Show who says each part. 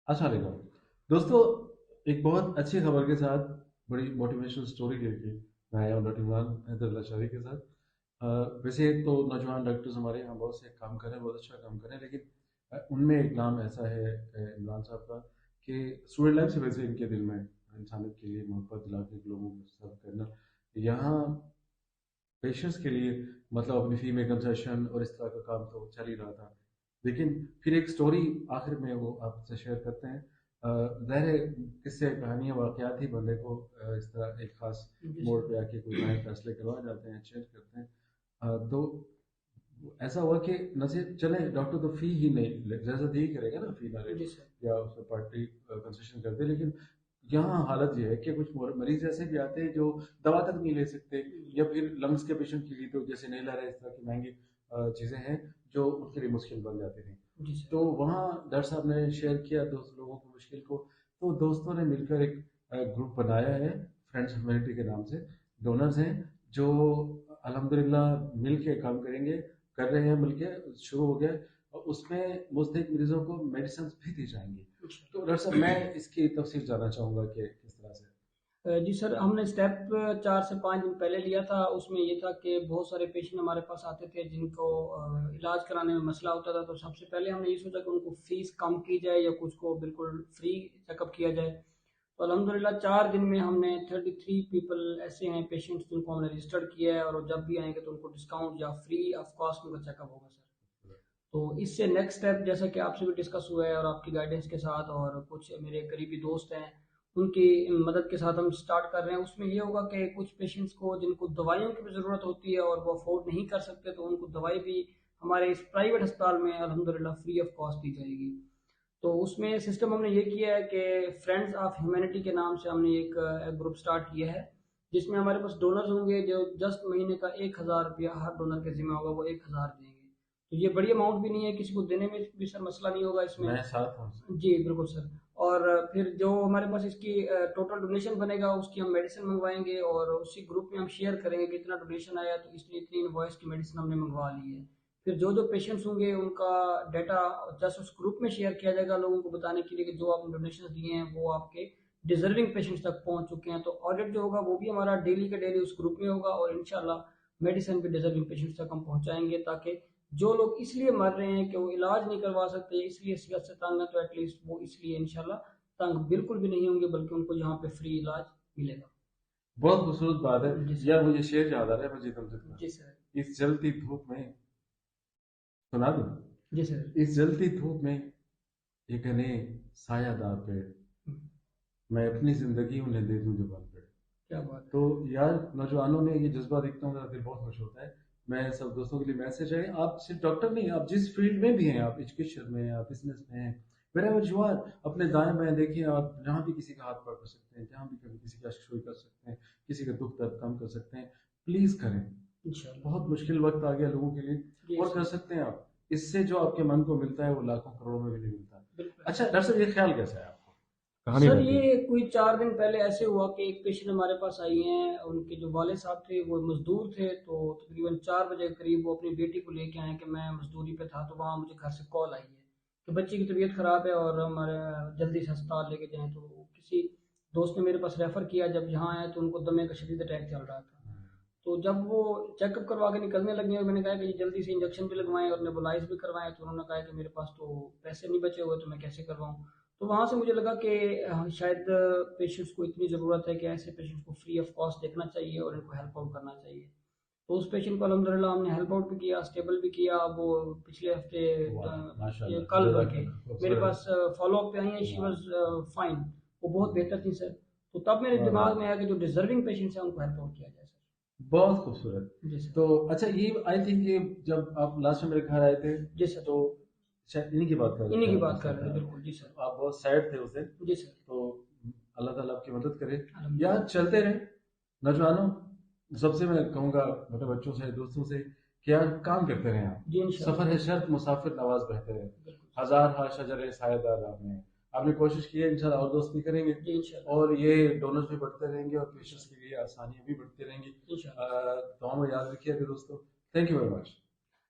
Speaker 1: السلام علیکم دوستوں، ایک بہت اچھی خبر کے ساتھ بڑی موٹیویشنل سٹوری لے کے میں آیا ہوں ڈاکٹر عمران حیدر اللہ شاہی کے ساتھ۔ ویسے تو نوجوان ڈاکٹرز ہمارے یہاں بہت سے کام کر رہے ہیں، بہت اچھا کام کر رہے ہیں، لیکن ان میں ایک نام ایسا ہے عمران صاحب کا کہ اسٹوڈنٹ لائف سے ویسے ان کے دل میں انسانیت کے لیے محبت دلا کے لوگوں کو سرو کرنا یہاں پیشنٹس کے لیے، مطلب اپنی فی میں کنسیشن اور اس طرح کا کام تو چل ہی رہا تھا، لیکن پھر ایک سٹوری آخر میں وہ آپ سے شیئر کرتے ہیں۔ ظاہر ہے قصے کہانیاں واقعات ہی بندے کو اس طرح ایک خاص موڑ پہ آ کے کوئی نئے فیصلے کروا جاتے ہیں، چینج کرتے ہیں۔ تو ایسا ہوا کہ نہ صرف چلیں ڈاکٹر تو فی ہی نہیں جیسا یہی کرے گا نا، فی نہ لے
Speaker 2: جی سر
Speaker 1: یا اس میں پارٹی کنسیشن کر دے، لیکن یہاں حالت یہ ہے کہ کچھ مریض ایسے بھی آتے ہیں جو دوا تک نہیں لے سکتے، یا پھر لنگس کے پیشنٹ کے لیے تو جیسے نہیں لا رہے، اس طرح کی مہنگی چیزیں ہیں جو ان کے لیے مشکل بن جاتی ہیں۔
Speaker 2: جی سر
Speaker 1: تو وہاں ڈاکٹر صاحب نے شیئر کیا دوست لوگوں کی مشکل کو، تو دوستوں نے مل کر ایک گروپ بنایا ہے فرینڈس ہیومینٹی کے نام سے۔ ڈونرز ہیں جو الحمدللہ مل کے کام کریں گے، کر رہے ہیں، مل کے شروع ہو گیا، اور اس میں مستحق مریضوں کو میڈیسنز بھی دی جائیں گی۔ تو ڈاکٹر صاحب میں اس کی تفصیل جاننا چاہوں گا کہ کس طرح سے۔
Speaker 2: جی سر، ہم نے اسٹیپ 4 سے 5 دن پہلے لیا تھا۔ اس میں یہ تھا کہ بہت سارے پیشنٹ ہمارے پاس آتے تھے جن کو علاج کرانے میں مسئلہ ہوتا تھا، تو سب سے پہلے ہم نے یہ سوچا کہ ان کو فیس کم کی جائے یا کچھ کو بالکل فری چیک اپ کیا جائے۔ تو الحمدللہ 4 دن میں ہم نے 33 پیپل ایسے ہیں پیشنٹس جن کو ہم نے رجسٹرڈ کیا ہے، اور جب بھی آئیں گے تو ان کو ڈسکاؤنٹ یا فری آف کاسٹ ان کا چیک اپ ہوگا سر۔ تو اس سے نیکسٹ اسٹیپ جیسا کہ آپ سے بھی ڈسکس ہوا ہے اور آپ کی گائیڈنس کے ساتھ اور کچھ میرے قریبی دوست ہیں ان کی مدد کے ساتھ ہم سٹارٹ کر رہے ہیں، اس میں یہ ہوگا کہ کچھ پیشنٹس کو جن کو دوائیوں کی بھی ضرورت ہوتی ہے اور وہ افورڈ نہیں کر سکتے، تو ان کو دوائی بھی ہمارے اس پرائیویٹ اسپتال میں الحمدللہ فری آف کاسٹ دی جائے گی۔ تو اس میں سسٹم ہم نے یہ کیا ہے کہ فرینڈز آف ہیومینٹی کے نام سے ہم نے ایک گروپ سٹارٹ کیا ہے، جس میں ہمارے پاس ڈونرز ہوں گے جو جسٹ مہینے کا 1,000 روپیہ ہر ڈونر کے ذمہ ہوگا، وہ 1,000 دیں گے۔ تو یہ بڑی اماؤنٹ بھی نہیں ہے، کسی کو دینے میں بھی سر مسئلہ نہیں ہوگا اس میں۔
Speaker 1: میں ساتھ ہوں۔
Speaker 2: جی بالکل سر۔ اور پھر جو ہمارے پاس اس کی ٹوٹل ڈونیشن بنے گا اس کی ہم میڈیسن منگوائیں گے، اور اسی گروپ میں ہم شیئر کریں گے کہ اتنا ڈونیشن آیا تو اس نے اتنی انوائس کی میڈیسن ہم نے منگوا لی ہے۔ پھر جو جو پیشنٹس ہوں گے ان کا ڈیٹا جسٹ اس گروپ میں شیئر کیا جائے گا، لوگوں کو بتانے کے لیے کہ جو آپ نے ڈونیشن دیے ہیں وہ آپ کے ڈیزرونگ پیشنٹس تک پہنچ چکے ہیں۔ تو آڈٹ جو ہوگا وہ بھی ہمارا ڈیلی کا ڈیلی اس گروپ میں ہوگا، اور انشاءاللہ میڈیسن بھی ڈیزرونگ پیشنٹس تک ہم پہنچائیں گے، تاکہ جو لوگ اس لیے مر رہے ہیں کہ وہ علاج نہیں کروا سکتے، اس لیے صحت سے تنگ ہے، تو ایٹ لیسٹ وہ اس لیے انشاءاللہ تنگ بالکل بھی نہیں ہوں گے، بلکہ ان کو یہاں پہ فری علاج ملے گا۔
Speaker 1: بہت خوبصورت بات ہے
Speaker 2: جی
Speaker 1: یار،
Speaker 2: سر۔
Speaker 1: مجھے شعر یاد آ رہا ہے، مجھے تم سے
Speaker 2: جی سر۔
Speaker 1: اس جلتی دھوپ میں سنا دوں؟
Speaker 2: جی سر۔
Speaker 1: اس جلتی دھوپ میں ایک گھنے سایہ دار پیڑ، میں اپنی زندگی انہیں دے دوں جو بن پڑے۔
Speaker 2: کیا بات ہے۔
Speaker 1: تو یار نوجوانوں میں یہ جذبہ دیکھتا ہوں، میرا دل بہت خوش ہوتا ہے۔ میں سب دوستوں کے لیے میسج ہے، آپ صرف ڈاکٹر نہیں، آپ جس فیلڈ میں بھی ہیں، آپ ایجوکیشن میں، آپ بزنس میں ہیں، wherever you are، اپنے دائیں بائیں دیکھیں، آپ جہاں بھی کسی کا ہاتھ پکڑ سکتے ہیں، جہاں بھی کبھی کسی کا شوئی کر سکتے ہیں، کسی کا دکھ درد کم کر سکتے ہیں، پلیز کریں۔
Speaker 2: انشاءاللہ۔
Speaker 1: بہت مشکل وقت آ گیا لوگوں کے لیے،
Speaker 2: جی
Speaker 1: اور کر
Speaker 2: سر۔
Speaker 1: سکتے ہیں آپ۔ اس سے جو آپ کے من کو ملتا ہے وہ لاکھوں کروڑوں میں بھی نہیں ملتا۔
Speaker 2: بالکل
Speaker 1: اچھا
Speaker 2: ایسا۔
Speaker 1: ڈاکٹر صاحب، یہ خیال کیسا ہے آپ کو؟ کہانی
Speaker 2: سر
Speaker 1: بتائیے۔
Speaker 2: یہ کوئی 4 دن پہلے ایسے ہوا کہ ایک پیشنٹ ہمارے پاس آئی ہیں، ان کے جو والد صاحب تھے وہ مزدور تھے، تو تقریباً 4 بجے کے قریب وہ اپنی بیٹی کو لے کے آئے کہ میں مزدوری پہ تھا، تو وہاں مجھے گھر سے کال آئی ہے کہ بچی کی طبیعت خراب ہے اور ہمارے جلدی سے ہسپتال لے کے جائیں۔ تو کسی دوست نے میرے پاس ریفر کیا، جب یہاں آئے تو ان کو دمے کا شدید اٹیک چل رہا تھا۔ تو جب وہ چیک اپ کروا کے نکلنے لگے اور میں نے کہا کہ جلدی سے انجیکشن بھی لگوائیں اور نیبولائز بھی کروائیں، تو انہوں نے کہا کہ میرے پاس تو پیسے نہیں بچے ہوئے، تو میں کیسے کرواؤں۔ تو وہاں سے مجھے لگا کہ شاید پیشنٹس کو اتنی ضرورت ہے کہ ایسے پیشنٹس کو فری آف کاسٹ دیکھنا چاہیے اور ان کو ہیلپ آؤٹ کرنا چاہیے۔ تو اس پیشنٹ کو الحمدللہ ہم نے ہیلپ آؤٹ بھی کیا، اسٹیبل بھی کیا۔ اب وہ پچھلے ہفتے
Speaker 1: ماشاء
Speaker 2: یہ
Speaker 1: اللہ،
Speaker 2: کل
Speaker 1: جزاک
Speaker 2: بلکہ
Speaker 1: اللہ،
Speaker 2: میرے
Speaker 1: خوبصورت۔
Speaker 2: پاس فالو اپ پہ آئی ہیں، شی واز فائن، وہ بہت بہتر تھی سر۔ تو تب میرے دماغ میں آیا کہ جو ڈیزرونگ پیشنٹس ہیں ان کو ہیلپ آؤٹ کیا جائے سر۔
Speaker 1: بہت خوبصورت۔
Speaker 2: جی سر۔
Speaker 1: تو اچھا، یہ آئی تھنک یہ جب آپ لاسٹ میں میرے گھر آئے تھے
Speaker 2: جی سر۔
Speaker 1: تو شاید انہی کی بات کر رہے
Speaker 2: انہی کی
Speaker 1: تھے،
Speaker 2: بات کر رہے ہیں، بالکل۔ جی سر۔
Speaker 1: آپ بہت سیڈ تھے اس دن۔
Speaker 2: جی سر۔
Speaker 1: تو اللہ تعالیٰ آپ کی مدد کرے۔
Speaker 2: الحمدللہ۔
Speaker 1: یار چلتے رہے نوجوانوں، سب سے میں کہوں گا مطلب بچوں سے، دوستوں سے، کہ یار کام کرتے رہیں آپ۔
Speaker 2: جی انشاءاللہ۔
Speaker 1: سفر ہے شرط مسافر نواز بہتر ہے،
Speaker 2: بالکل۔
Speaker 1: ہزار ہا شجر سایہ دار راہ میں۔ آپ نے کوشش کی ہے، انشاءاللہ اور دوست بھی کریں گے،
Speaker 2: جی انشاءاللہ۔
Speaker 1: اور یہ ڈونرز بھی بڑھتے رہیں گے اور پیشنٹس کے لیے آسانیاں بھی بڑھتی رہیں گی۔
Speaker 2: انشاءاللہ۔
Speaker 1: دعاؤں میں یاد رکھیے گا دوستوں۔ Thank you very much.